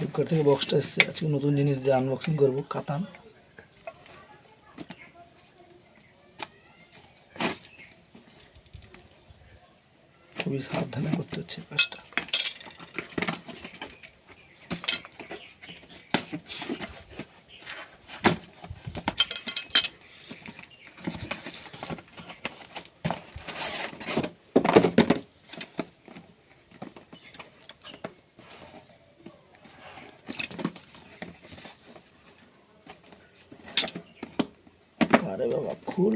Flipkart থেকে বক্সটা এসছে। আজকে নতুন জিনিস দিয়ে আনবক্সিং করবো। কাতান, খুবই সাবধানে করতে হচ্ছে কাজটা। আরে বাবা, খুল।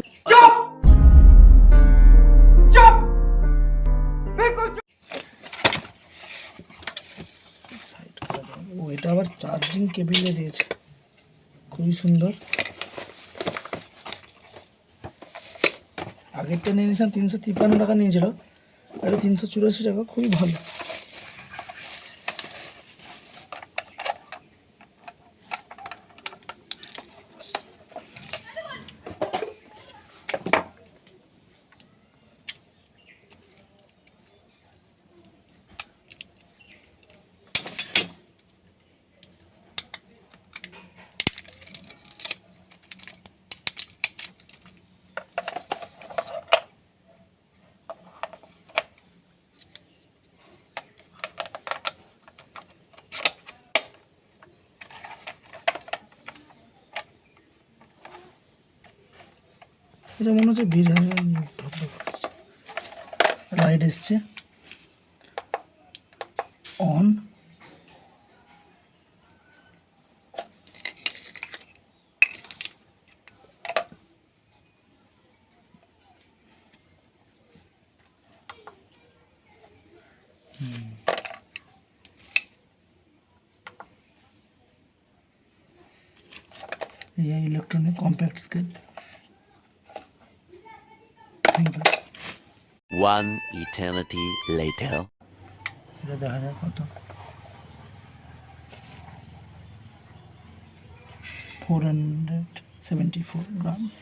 ও, এটা আবার চার্জিং কেবিলে দিয়েছে, খুবই সুন্দর। আগেরটা নিয়ে নিয়েছিলাম 353 টাকা নিয়েছিল, এটা 384 টাকা, খুবই ভালো। এটা মনে হচ্ছে লাইট এসছে, অন। এই electronic compact scale. Thank you. One eternity later. এটা দেখা যাক কত। 474 grams।